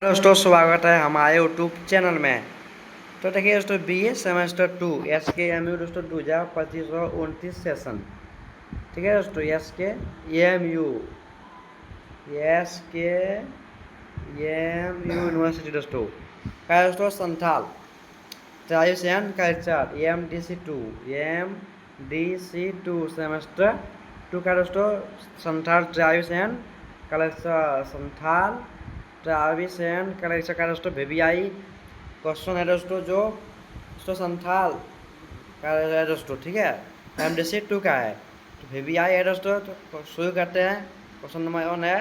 दोस्तों स्वागत है हमारे यूट्यूब चैनल में। तो देखिए दोस्तों BA सेमेस्टर 2 SKMU दोस्तों 2025-29 सेशन। ठीक है दोस्तों SKMU यूनिवर्सिटी दोस्तों का दोस्तों Santhal tradition culture MDC2 semester 2 का दोस्तों Santhal tradition culture Santhal tradition collection का दोस्तों VBI क्वेश्चन है दोस्तों जो दोस्तों संथाल का है दोस्तों। ठीक है MDC2 का है तो VBI है दोस्तों। तो शुरू करते हैं। क्वेश्चन नंबर 1 है।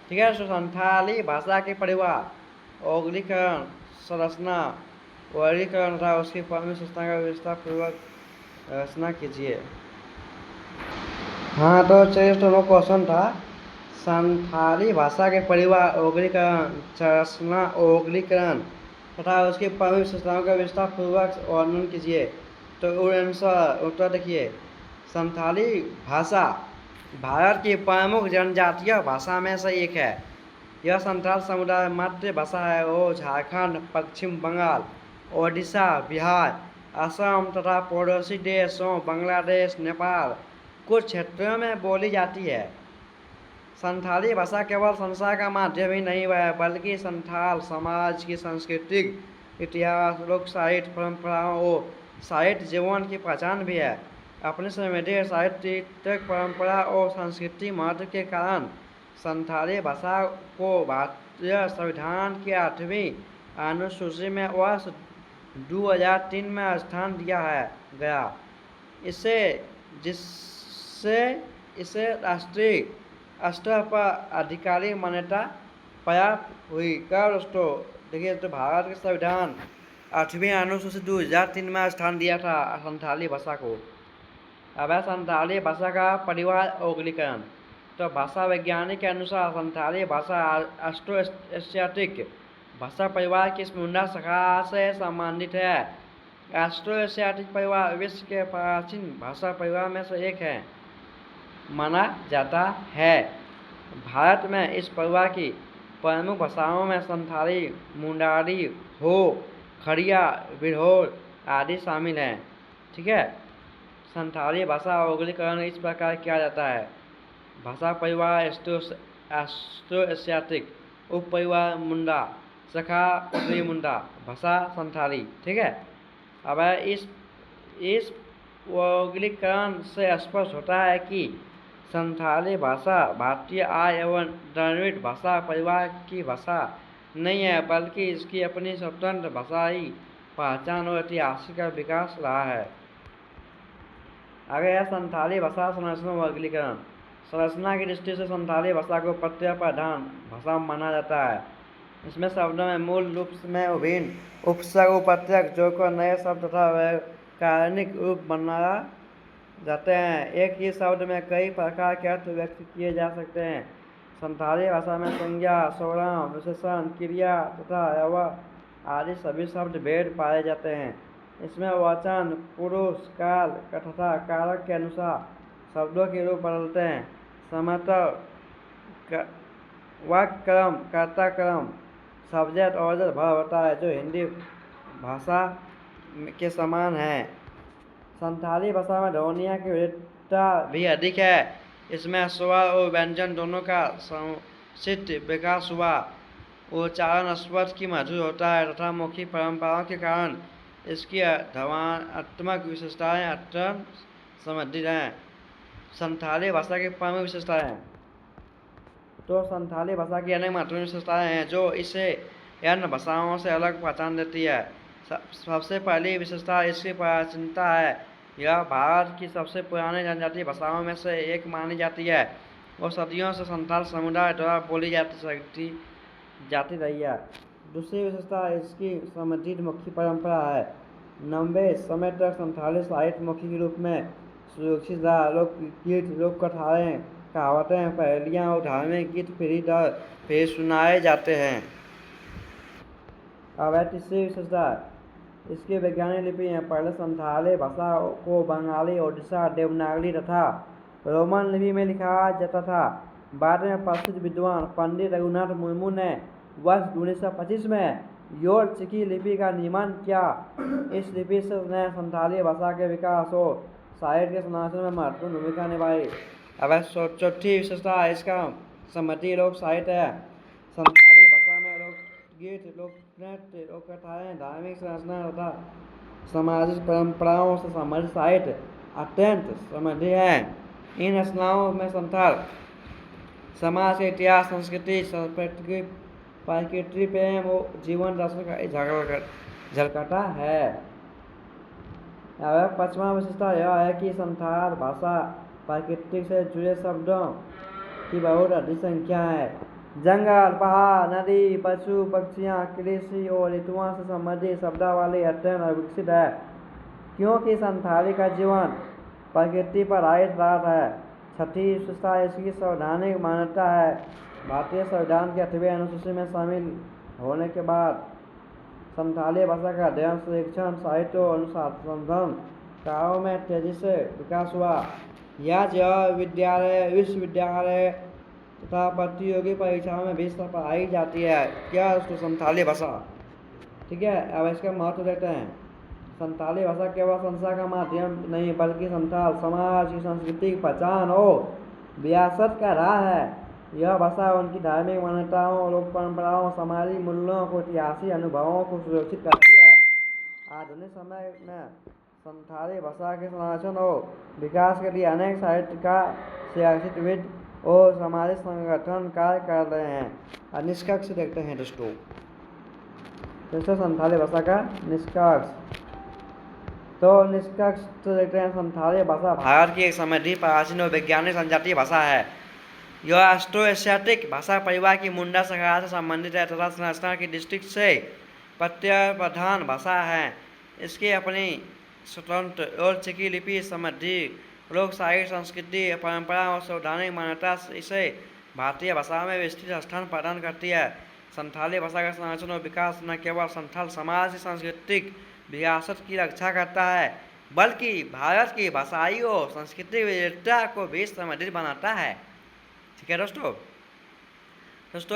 ठीक है दोस्तों संथाली भाषा के परिवार औगलीकरण संरचना वर्गीकरण तथा उसकी प्रमुख संस्था का विस्तार पूर्वक रचना कीजिए। हाँ तो चलिए दोस्तों क्वेश्चन था संथाली भाषा के परिवार औगलीकरण संरचना औगलीकरण तथा उसकी प्रमुख विशेषताओं का विस्तार पूर्वक वर्णन कीजिए। तो उत्तर देखिए संथाली भाषा भारत की प्रमुख जनजातीय भाषा में से एक है। यह संथाल समुदाय मध्य भाषा है वो झारखंड पश्चिम बंगाल ओडिशा बिहार असम तथा पड़ोसी देशों बांग्लादेश नेपाल कुछ क्षेत्रों में बोली जाती है। संथाली भाषा केवल संचार का माध्यम ही नहीं है बल्कि संथाल समाज की सांस्कृतिक इतिहास लोक साहित्य परंपराओं और साहित्य जीवन की पहचान भी है। अपने समृद्ध साहित्यिक परंपरा और सांस्कृतिक महत्व के कारण संथाली भाषा को भारतीय संविधान की 8वीं अनुसूची में वर्ष 2003 में स्थान दिया गया। जिससे इसे राष्ट्रीय स्तर पर आधिकारिक मान्यता प्राप्त हुई। क्या दोस्तों देखिए तो भारत के संविधान 8वीं अनुसूची 2003 में स्थान दिया था संथाली भाषा को। अब है संथाली भाषा का परिवार औगलीकरण। तो भाषा वैज्ञानिक के अनुसार संथाली भाषा ऑस्ट्रो एशियाटिक भाषा परिवार की मुंडा शाखा से संबंधित है। ऑस्ट्रो एशियाटिक परिवार विश्व के प्राचीन भाषा परिवार में से एक है माना जाता है। भारत में इस परिवार की प्रमुख भाषाओं में संथाली मुंडारी हो खड़िया बिरहोर आदि शामिल हैं। ठीक है संथाली भाषा औगलीकरण इस प्रकार किया जाता है। भाषा परिवार ऑस्ट्रो एशियाटिक उप परिवार मुंडा शाखा उत्तरी मुंडा भाषा संथाली। ठीक है अब इस औगलीकरण से स्पष्ट होता है कि संथाली भाषा भारतीय आर्य एवं द्रविड़ भाषा परिवार की भाषा नहीं है बल्कि इसकी अपनी स्वतंत्र भाषाई पहचान और ऐतिहासिक विकास रहा है। आगे है संथाली भाषा संरचना वर्गीकरण। संरचना की दृष्टि से संथाली भाषा को प्रत्यय प्रधान भाषा माना जाता है। इसमें शब्दों में मूल रूप में विभिन्न उपसर्ग उपप्रत्यय जोड़कर नए शब्द तथा व्याकरणिक रूप बनाया जाते हैं। एक ही शब्द में कई प्रकार के अर्थ व्यक्त किए जा सकते हैं। संथाली भाषा में संज्ञा सर्वनाम विशेषण क्रिया तथा अव्यय आदि सभी शब्द भेद पाए जाते हैं। इसमें वचन पुरुष काल तथा कारक के अनुसार शब्दों के रूप बदलते हैं। सामान्यतः वाक्य क्रम कर्ता क्रम सब्जेक्ट ऑब्जेक्ट वर्ब होता है जो हिंदी भाषा के समान है। संथाली भाषा में ध्वनियों की विविधता भी अधिक है। इसमें स्वर और व्यंजन दोनों का समुचित विकास हुआ। उच्चारण स्वर की मधुर होता है तथा मौखिक परंपराओं के कारण इसकी ध्वन्यात्मक विशेषताएं अत्यंत समृद्ध हैं। संथाली भाषा की प्रमुख विशेषताएं। तो संथाली भाषा की अनेक महत्वपूर्ण विशेषताएं हैं जो इसे अन्य भाषाओं से अलग पहचान देती है। सबसे पहली विशेषता इसकी प्राचीनता है। यह भारत की सबसे पुरानी जनजातीय भाषाओं में से एक मानी जाती है और सदियों से संथाल समुदाय द्वारा बोली जाती रही है। दूसरी विशेषता इसकी समृद्ध मौखिक परंपरा है। लंबे समय तक संथाली साहित्य मौखिक रूप में सुरक्षित रहा। लोकगीत लोक कथाएं कहावतें पहेलियाँ और धार्मिक गीत पीढ़ी दर पीढ़ी सुनाए जाते हैं। अब तीसरी विशेषता इसकी वैज्ञानिक लिपि है। पहले संथाली भाषा को बंगाली ओडिशा देवनागरी तथा रोमन लिपि में लिखा जाता था। बाद में प्रसिद्ध विद्वान पंडित रघुनाथ मुर्मू ने वर्ष 1925 में योल चिकी लिपि का निर्माण किया। इस लिपि से ने संथाली भाषा के विकास और साहित्य के संरक्षण में महत्वपूर्ण भूमिका निभाई। अब चौथी विशेषता इसका समृद्धि लोक साहित्य है। संथाली भाषा में लोकगीत, लोक नृत्य, लोक कथाएं, धार्मिक संरचना तथा सामाजिक परंपराओं से संबंधित साहित्य अत्यंत समृद्ध है। इन रचनाओं में संथाल समाज के इतिहास, संस्कृति, प्रकृति प्रेम और जीवन दर्शन का झलकता है। पांचवा विशेषता यह है कि संथाल भाषा प्रकृति से जुड़े शब्दों की बहुत अधिक संख्या है। जंगल, पहाड़, नदी, पशु, पक्षियाँ, कृषि और ऋतुओं से संबंधित शब्दावली अत्यंत विकसित है, क्योंकि संथाली का जीवन प्रकृति पर आधारित है। छठी विशेषता इसकी संवैधानिक मान्यता है। भारतीय संविधान के 8वें अनुसूची में शामिल होने के बाद संथाली भाषा का अध्ययन, शिक्षण, साहित्य और अनुसंधान कार्यों में तेजी से विकास हुआ। यह विद्यालय, विश्वविद्यालय तथा प्रतियोगी परीक्षाओं में भी पढ़ाई जाती है। क्या उसको संथाली भाषा, ठीक है। अब इसका महत्व देखते हैं। संथाली भाषा केवल संचार का माध्यम नहीं बल्कि संथाल समाज की सांस्कृतिक पहचान और विरासत का राह है। यह भाषा उनकी धार्मिक मान्यताओं, लोक परंपराओं, सामाजिक मूल्यों को, ऐतिहासिक अनुभवों को सुरक्षित करती है। आधुनिक समय में संथाली भाषा के संरक्षण और विकास के लिए अनेक साहित्यकार, शिक्षाविद और सामाजिक संगठन कार्य कर रहे हैं। निष्कर्ष देखते हैं दोस्तों। संथाली भाषा का निष्कर्ष, तो निष्कर्ष देखते हैं। संथाली भाषा भारत की एक समृद्ध, प्राचीन और वैज्ञानिक जनजातीय भाषा है। यह ऑस्ट्रो एशियाटिक भाषा परिवार की मुंडा शाखा से संबंधित है तथा संरचना की दृष्टि से प्रत्यय प्रधान भाषा है। इसकी अपनी स्वतंत्र और चिकी लिपि, समृद्ध लोक साहित्य, संस्कृति, परंपरा और संवैधानिक मान्यता इसे भारतीय भाषा में विस्तृत स्थान प्रदान करती है। संथाली भाषा का संरक्षण और विकास न केवल संथाल समाज की सांस्कृतिक विरासत की रक्षा करता है बल्कि भारत की भाषाई और सांस्कृतिक विविधता को भी समृद्ध बनाता है। ठीक है दोस्तों,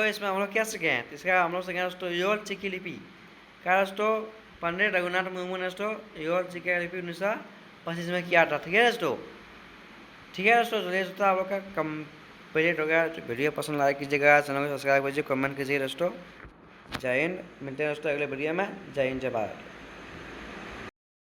इसमें हम लोग क्या सीखे हैं? इसका हम लोग सीखे दोस्तों योल चिकी लिपि का दोस्तों पंडित रघुनाथ मुर्मू ने दोस्तों योल चिकी लिपि 1925 में किया था। ठीक है दोस्तों, चलिए दोस्तों आप लोग का कंप्लीट हो गया। वीडियो पसंद लाइक कीजिएगा, चैनल को सब्सक्राइब कीजिए, कमेंट कीजिए दोस्तों। जय हिंद, मिलते हैं दोस्तों अगले वीडियो में। जय हिंद, जय भारत।